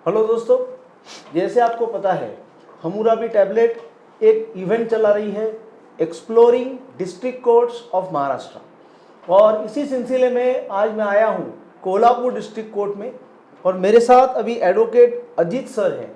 Hello दोस्तों, जैसे आपको पता है हमूराबी टैबलेट एक इवेंट चला रही है exploring district courts of Maharashtra और इसी सिलसिले में आज मैं आया हूँ कोल्हापुर डिस्ट्रिक्ट कोर्ट में और मेरे साथ अभी एडवोकेट अजीत सर हैं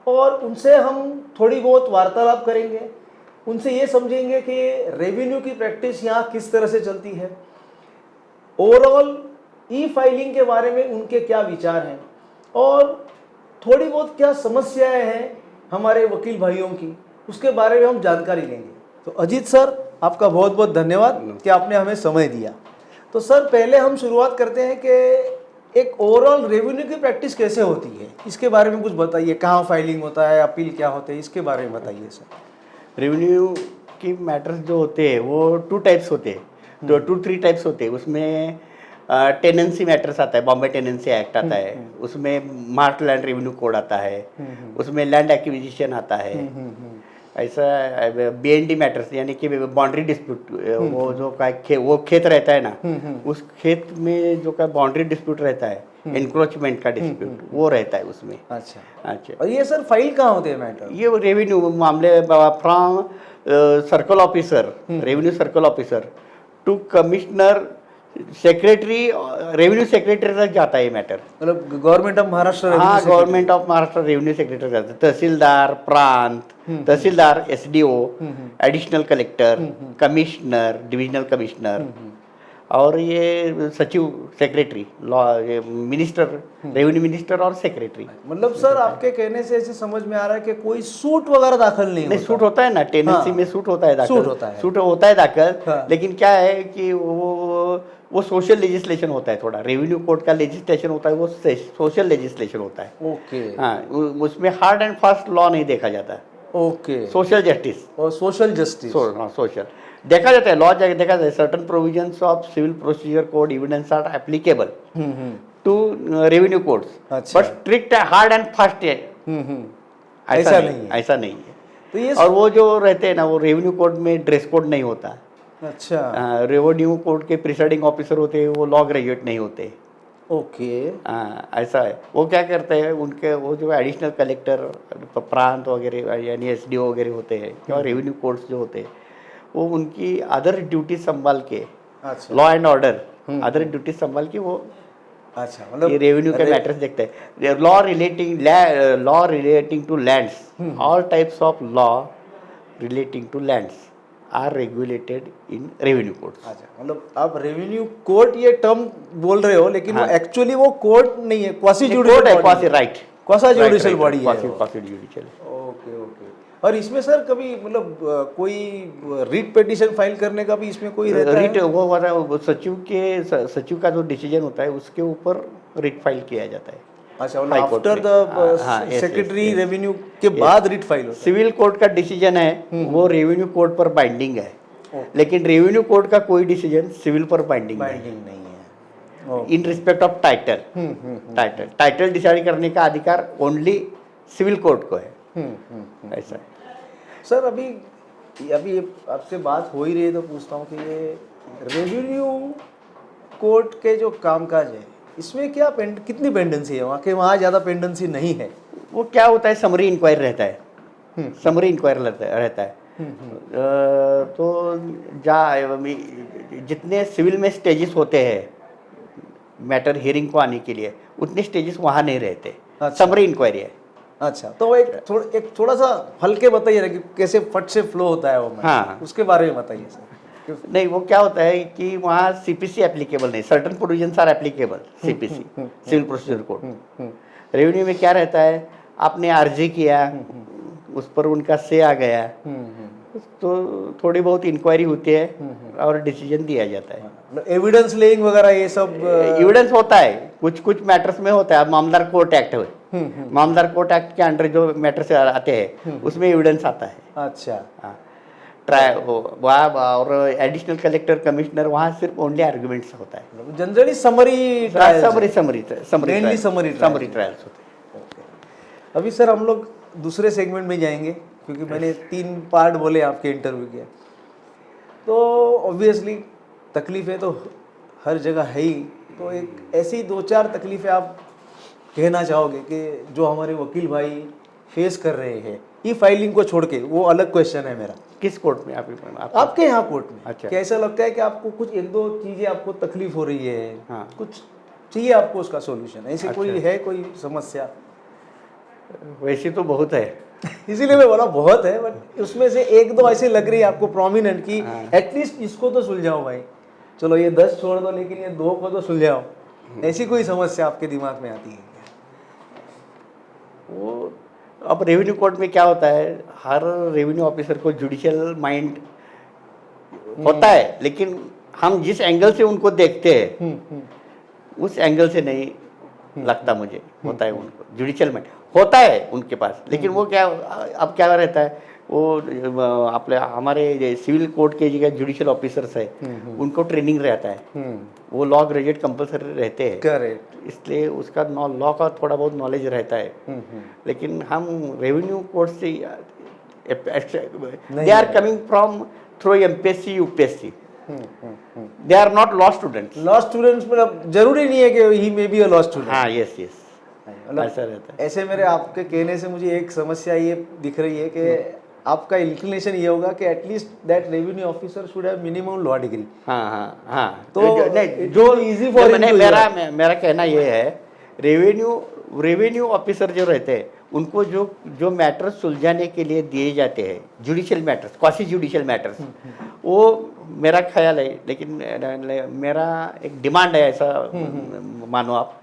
और उनसे हम थोड़ी बहुत वार्तालाप करेंगे। उनसे ये समझेंगे कि रेवेन्यू की प्रैक्टिस यहाँ किस तरह से चलती है, ओवरऑल ई फाइलिंग के बारे में उनके क्या विचार हैं और थोड़ी बहुत क्या समस्याएं हैं हमारे वकील भाइयों की, उसके बारे में हम जानकारी लेंगे। तो अजीत सर, आपका बहुत बहुत धन्यवाद कि आपने हमें समय दिया। तो सर, पहले हम शुरुआत करते हैं कि एक ओवरऑल रेवेन्यू की प्रैक्टिस कैसे होती है, इसके बारे में कुछ बताइए। कहाँ फाइलिंग होता है, अपील क्या होते हैं, इसके बारे में बताइए सर। रेवेन्यू की मैटर्स जो होते हैं वो 2 टाइप्स होते हैं, तो 2-3 टाइप्स होते हैं। उसमें टेनेंसी मैटर्स आता है, बॉम्बे टेनेंसी एक्ट आता है, उसमें महाराष्ट्र लैंड रेवेन्यू कोड आता है, उसमें लैंड एक्विजिशन आता है। ऐसा BND मैटर्स यानी कि बाउंड्री डिस्प्यूट, वो जो वो खेत रहता है ना, उस खेत में जो का बाउंड्री डिस्प्यूट रहता है, एनक्रोचमेंट का डिस्प्यूट वो रहता है उसमें। अच्छा, और ये सर फाइल कहाँ होते हैं मैटर? ये रेवेन्यू मामले from circle officer, revenue circle officer to commissioner secretary, revenue secretary तक जाता है ये मैटर। मतलब गवर्नमेंट ऑफ महाराष्ट्र? हाँ, government of Maharashtra revenue secretary जाता है। तहसीलदार प्रांत, tehsildar SDO, additional collector, commissioner, divisional commissioner और ये सचिव secretary, law, minister, revenue minister और सेक्रेटरी। मतलब सर, आपके कहने से ऐसे समझ में आ रहा है कि कोई सूट वगैरह दाखिल नहीं होता? सूट होता है ना, टेनेंसी में सूट होता है दाखिल, सूट होता है दाखिल। लेकिन क्या है कि वो सोशल लेजिस्लेशन होता है, थोड़ा रेवेन्यू कोड का लेजिस्लेशन होता है, वो सोशल लेजिस्लेशन होता है। ओके। हाँ, उसमें हार्ड एंड फास्ट लॉ नहीं देखा जाता। ओके। सोशल जस्टिस और सोशल जस्टिस, सोशल देखा जाता है, लॉ देखा जाता है। Certain provisions of civil procedure code evidence are applicable to revenue codes, but strict hard and fast है, ऐसा नहीं है। तो ये और वो जो रहते हैं ना, वो रेवेन्यू कोड में ड्रेस कोड नहीं होता। अच्छा। रेवेन्यू कोड के प्रिसाइडिंग ऑफिसर होते हैं, वो लॉ ग्रेजुएट नहीं होते। ओके। ऐसा है। वो क्या करते हैं, उनके वो जो एडिशनल कलेक्टर, प्रांत वगैरह यानी SDO वगैरह होते हैं, क्या रेवेन्यू कोड्स जो होते हैं, वो उनकी अदर ड्यूटी संभाल के, law and order other duty संभाल के वो, अच्छा, मतलब ये रेवेन्यू के मैटर्स देखते हैं। Law relating to lands, all types of law relating to lands are regulated in revenue codes. अच्छा, मतलब आप रेवेन्यू कोर्ट ये टर्म बोल रहे हो, लेकिन हाँ, वो एक्चुअली वो कोर्ट नहीं है, क्वासी जुडिशियल बॉडी है। ओके। और इसमें सर कभी मतलब कोई रीट पिटीशन फाइल करने का भी इसमें कोई रहता है? वो सचिव का जो डिसीजन होता है उसके ऊपर रिट फाइल किया जाता है। अच्छा, मतलब आफ्टर द सेक्रेटरी रेवेन्यू के बाद रिट फाइल होता है। सिविल कोर्ट का डिसीजन है वो रेवेन्यू कोर्ट पर बाइंडिंग है, लेकिन रेवेन्यू कोर्ट का कोई डिसीजन सिविल पर बाइंडिंग नहीं है। In respect of title decide करने का अधिकार ओनली सिविल कोर्ट को है। ऐसा है सर। अभी आपसे बात हो ही रही है तो पूछता हूँ कि ये रेवेन्यू कोर्ट के जो कामकाज है, इसमें क्या कितनी पेंडेंसी है वहाँ के? वहाँ ज़्यादा पेंडेंसी नहीं है। वो क्या होता है, समरी इंक्वायरी रहता है, समरी इंक्वायरी रहता है। तो जितने सिविल में स्टेजेस होते हैं मैटर हियरिंग को आने के लिए, उतने स्टेजेस वहाँ नहीं रहते। समरी इंक्वायरी है। अच्छा, तो एक थोड़ा सा हल्के बताइए ना कि कैसे फट से फ्लो होता है वो। हाँ, उसके बारे में बताइए सर। नहीं, वो क्या होता है कि वहाँ CPC एप्लीकेबल नहीं, certain provisions are applicable, CPC civil procedure code. Revenue में क्या रहता है, आपने अर्जी किया, उस पर उनका से आ गया, तो थोड़ी बहुत इंक्वायरी होती है और डिसीजन दिया जाता है। एविडेंस लेइंग वगैरह ये सब एविडेंस होता है, कुछ मैटर्स में होता है। मामलार कोर्ट एक्ट है, मामलार कोर्ट एक्ट के अंडर जो मैटर्स आते हैं उसमें एविडेंस आता है। अच्छा। और एडिशनल कलेक्टर, कमिश्नर, वहाँ सिर्फ ओनली आर्गुमेंट्स होता है। जनरली समरी ट्रायल्स होते हैं। अभी सर हम लोग दूसरे सेगमेंट में जाएंगे, क्योंकि मैंने 3 पार्ट बोले आपके इंटरव्यू के, तो ऑब्वियसली तकलीफें तो हर जगह है ही। तो एक ऐसी 2-4 तकलीफें आप कहना चाहोगे कि जो हमारे वकील भाई फेस कर रहे हैं ई फाइलिंग को छोड़ के, वो अलग क्वेश्चन है मेरा, किस कोर्ट में आपके यहाँ कोर्ट में अच्छा। कैसा लगता है कि आपको कुछ एक दो चीजें आपको तकलीफ हो रही है, हाँ। कुछ चाहिए आपको उसका सॉल्यूशन, ऐसे अच्छा। कोई है कोई समस्या? वैसे तो बहुत है। इसीलिए मैं बोला बहुत है, बट उसमें से एक दो ऐसे लग रही है आपको प्रोमिनेंट की एटलीस्ट इसको तो सुलझाओ भाई, चलो ये 10 छोड़ दो लेकिन ये 2 को तो सुलझाओ, ऐसी कोई समस्या आपके दिमाग में आती है क्या? वो अब रेवेन्यू कोर्ट में क्या होता है, हर रेवेन्यू ऑफिसर को जुडिशियल माइंड होता है, लेकिन हम जिस एंगल से उनको देखते हैं उस एंगल से नहीं लगता मुझे होता है उनको जुडिशियल माइंड होता है उनके पास, लेकिन वो क्या अब क्या रहता है, वो अपने हमारे सिविल कोर्ट के जो जुडिशियल ऑफिसर्स है उनको ट्रेनिंग रहता है, वो लॉ ग्रेजुएट कंपलसरी रहते हैं, करेक्ट, इसलिए उसका लॉ का थोड़ा बहुत नॉलेज रहता है। लेकिन हम रेवेन्यू कोर्ट से they are coming from through MPSC UPSC, they are not law students. Law students मतलब जरूरी नहीं है कि he may be a law student. हाँ, यस यस, मतलब ऐसा रहता है। ऐसे मेरे आपके कहने से मुझे एक समस्या ये दिख रही है कि आपका इंक्लिनेशन ये होगा कि at least that revenue officer should have minimum law degree. हाँ हाँ हाँ, तो नहीं जो इजी फॉर नहीं, मेरा कहना ये है, रेवेन्यू ऑफिसर जो रहते हैं उनको जो मैटर्स सुलझाने के लिए दिए जाते हैं, judicial matters, quasi judicial matters, वो मेरा ख्याल है, लेकिन मेरा एक डिमांड है, ऐसा मानो आप,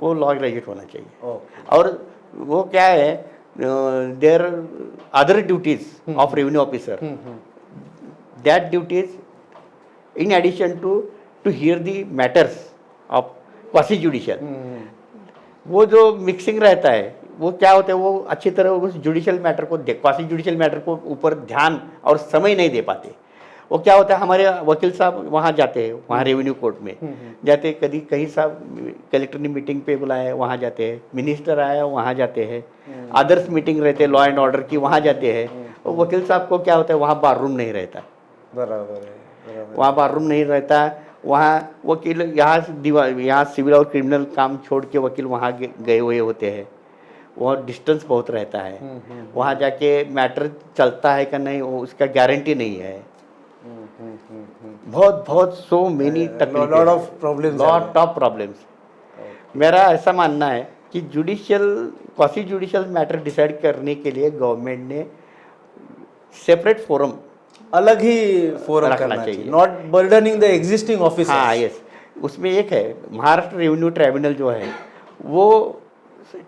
वो लॉ ग्रेजुएट होना चाहिए। और वो क्या है, there other duties of revenue officer, that duties in addition to hear the matters of quasi judicial, वो जो मिक्सिंग रहता है वो क्या होता है, वो अच्छी तरह उस जुडिशियल मैटर को क्वासी जुडिशियल मैटर को ऊपर ध्यान और समय नहीं दे पाते। वो क्या होता है, हमारे वकील साहब वहाँ जाते हैं, वहाँ रेवेन्यू कोर्ट में जाते, कभी कहीं साहब कलेक्टर ने मीटिंग पे बुलाया है वहाँ जाते हैं, मिनिस्टर आया वहाँ जाते हैं, अदर्स मीटिंग रहते हैं लॉ एंड ऑर्डर की वहाँ जाते हैं। और वकील साहब को क्या होता है, वहाँ बार रूम नहीं रहता। बराबर है, वहाँ बार रूम नहीं रहता, वहाँ वकील यहाँ सिविल और क्रिमिनल काम छोड़ के वकील वहाँ गए हुए होते हैं, वहाँ डिस्टेंस बहुत रहता है, वहाँ जाके मैटर चलता है कि नहीं वो उसका गारंटी नहीं है। बहुत so many lot of problems. मेरा ऐसा मानना है कि क्वासी जुडिशियल मैटर डिसाइड करने के लिए गवर्नमेंट ने सेपरेट फोरम, अलग ही फोरम करना चाहिए, not burdening the existing office. हाँ यस, उसमें एक है महाराष्ट्र रेवेन्यू ट्राइब्यूनल जो है, वो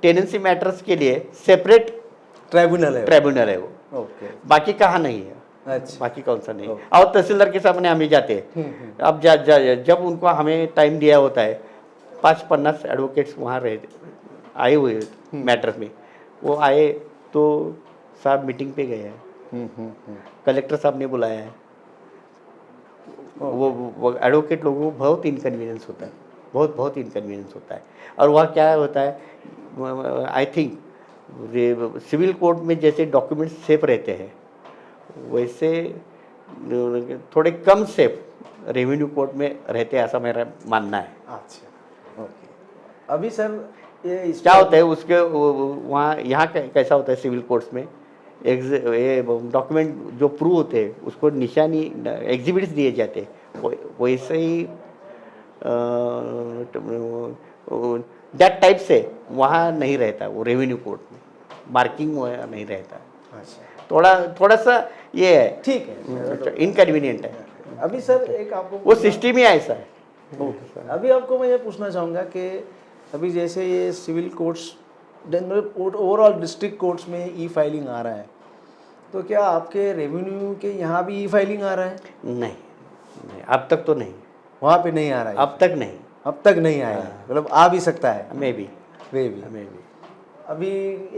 टेनेंसी मैटर्स के लिए सेपरेट ट्राइब्यूनल है वो, ओके, बाकी कहाँ नहीं है। अच्छा, बाकी कौन सा नहीं। और तहसीलदार के सामने हमें जाते हैं, अब जब उनको हमें टाइम दिया होता है, 5-50 एडवोकेट्स वहाँ आए हुए मैटर्स में, वो आए तो साहब मीटिंग पे गए हैं, कलेक्टर साहब ने बुलाया है, वो एडवोकेट लोगों को बहुत इनकन्वीनियंस होता है, बहुत इनकन्वीनियंस होता है। और वह क्या होता है, आई थिंक सिविल कोर्ट में जैसे डॉक्यूमेंट्स सेफ रहते हैं वैसे थोड़े कम सेफ रेवेन्यू कोर्ट में रहते हैं, ऐसा मेरा मानना है। अच्छा, ओके। अभी सर ये क्या होता है उसके वहाँ यहाँ कैसा होता है सिविल कोर्ट्स में, ये डॉक्यूमेंट जो प्रूव होते हैं उसको निशानी एग्जिबिट्स दिए जाते हैं, वैसे ही दैट टाइप से वहाँ नहीं रहता, वो रेवेन्यू कोर्ट में मार्किंग नहीं रहता। अच्छा, थोड़ा सा ये है, ठीक है, इनकन्वीनियंट है। अभी सर एक आपको वो सिस्टम ही ऐसा है। ओके, अभी आपको मैं ये पूछना चाहूँगा कि अभी जैसे ये civil courts overall district courts में ई फाइलिंग आ रहा है, तो क्या आपके रेवेन्यू के यहाँ भी ई फाइलिंग आ रहा है? नहीं, अब तक तो नहीं, वहाँ पे नहीं आ रहा है, अब तक नहीं आया, मतलब आ भी सकता है, मे बी। अभी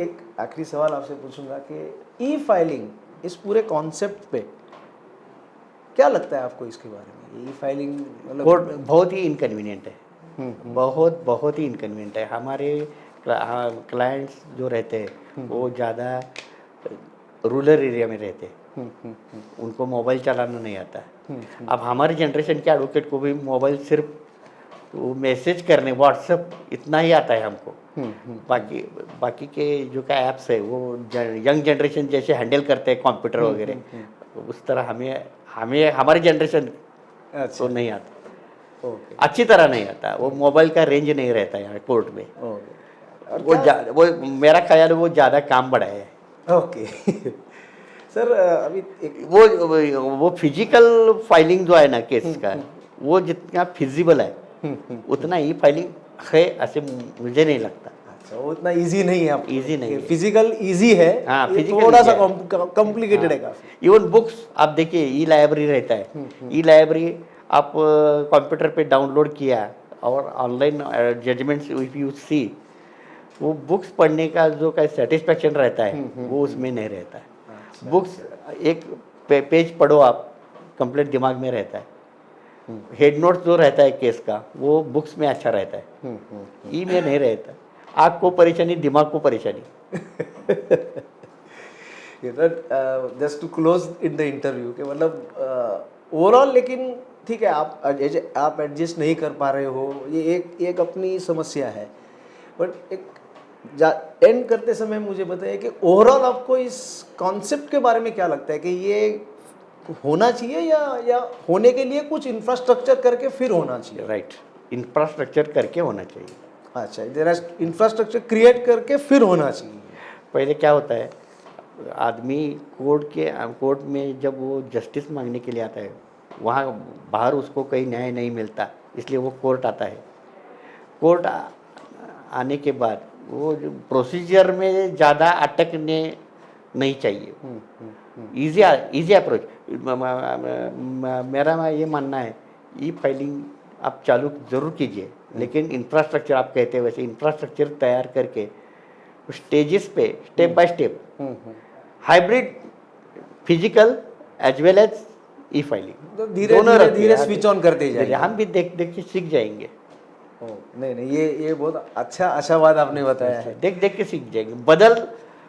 एक आखिरी सवाल आपसे पूछूंगा कि ई फाइलिंग इस पूरे कॉन्सेप्ट पे क्या लगता है आपको इसके बारे में? ई फाइलिंग मतलब बहुत ही इनकन्वीनियंट है, बहुत ही इनकन्वीनियंट है। हमारे क्लाइंट्स जो रहते हैं वो ज़्यादा रूरल एरिया में रहते हैं, उनको मोबाइल चलाना नहीं आता है। अब हमारी जनरेशन के एडवोकेट को भी मोबाइल सिर्फ वो मैसेज करने, व्हाट्सएप इतना ही आता है हमको, बाकी बाकी के जो का ऐप्स है वो यंग जनरेशन जैसे हैंडल करते हैं कंप्यूटर वगैरह, उस तरह हमें हमें हमारी जनरेशन तो नहीं आता, ओके अच्छी तरह नहीं आता। वो मोबाइल का रेंज नहीं रहता यहाँ कोर्ट में। ओके और वो मेरा ख्याल है वो ज़्यादा काम बढ़ाया है। ओके सर अभी एक वो फिजिकल फाइलिंग जो है ना केस का, वो जितना फिजिबल है उतना ही फाइलिंग है ऐसे मुझे नहीं लगता। अच्छा वो उतना इजी नहीं है आप Easy नहीं है। फिजिकल इजी है, हाँ, ये physical थोड़ा easy सा कॉम्प्लिकेटेड है काफी। इवन बुक्स आप देखिए, ई लाइब्रेरी रहता है, ई लाइब्रेरी आप कंप्यूटर पे डाउनलोड किया और online judgements if you see, वो बुक्स पढ़ने का जो का सेटिस्फेक्शन रहता है वो उसमें नहीं रहता है। बुक्स एक पेज पढ़ो आप, कंप्लीट दिमाग में रहता है। हेड नोट्स जो रहता है केस का वो बुक्स में अच्छा रहता है, ई में नहीं रहता। आँख को परेशानी, दिमाग को परेशानी। Just to close in the interview के मतलब ओवरऑल, लेकिन ठीक है आप एडजस्ट नहीं कर पा रहे हो, ये एक अपनी समस्या है, बट एक एंड करते समय मुझे बताइए कि ओवरऑल आपको इस कॉन्सेप्ट के बारे में क्या लगता है कि ये होना चाहिए या होने के लिए कुछ इंफ्रास्ट्रक्चर करके फिर होना चाहिए? राइट, इंफ्रास्ट्रक्चर करके होना चाहिए। अच्छा, जरा इंफ्रास्ट्रक्चर क्रिएट करके फिर होना चाहिए। पहले क्या होता है, आदमी कोर्ट में जब वो जस्टिस मांगने के लिए आता है, वहाँ बाहर उसको कहीं न्याय नहीं मिलता, इसलिए वो कोर्ट आता है। कोर्ट आने के बाद वो प्रोसीजर में ज़्यादा अटकने नहीं चाहिए। Easy approach. मेरा ये मानना है, ई फाइलिंग आप चालू ज़रूर कीजिए, लेकिन इंफ्रास्ट्रक्चर आप कहते हैं वैसे इंफ्रास्ट्रक्चर तैयार करके स्टेजेस पे step by step hybrid physical as well as e filing तो धीरे धीरे स्विच ऑन करते जाइए। हम भी देख देख के सीख जाएंगे। नहीं ये बहुत अच्छा बात आपने बताया है। देख देख के सीख जाएंगे। बदल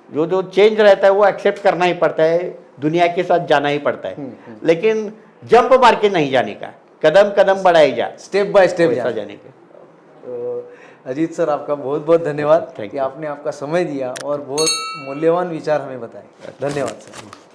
जो चेंज रहता है वो एक्सेप्ट करना ही पड़ता है, दुनिया के साथ जाना ही पड़ता है, लेकिन जंप मार के नहीं जाने का, कदम कदम बढ़ाई जा, स्टेप बाय स्टेप जाने के। अजीत सर, आपका बहुत बहुत धन्यवाद Thank कि you. आपने आपका समय दिया और बहुत मूल्यवान विचार हमें बताए। धन्यवाद सर।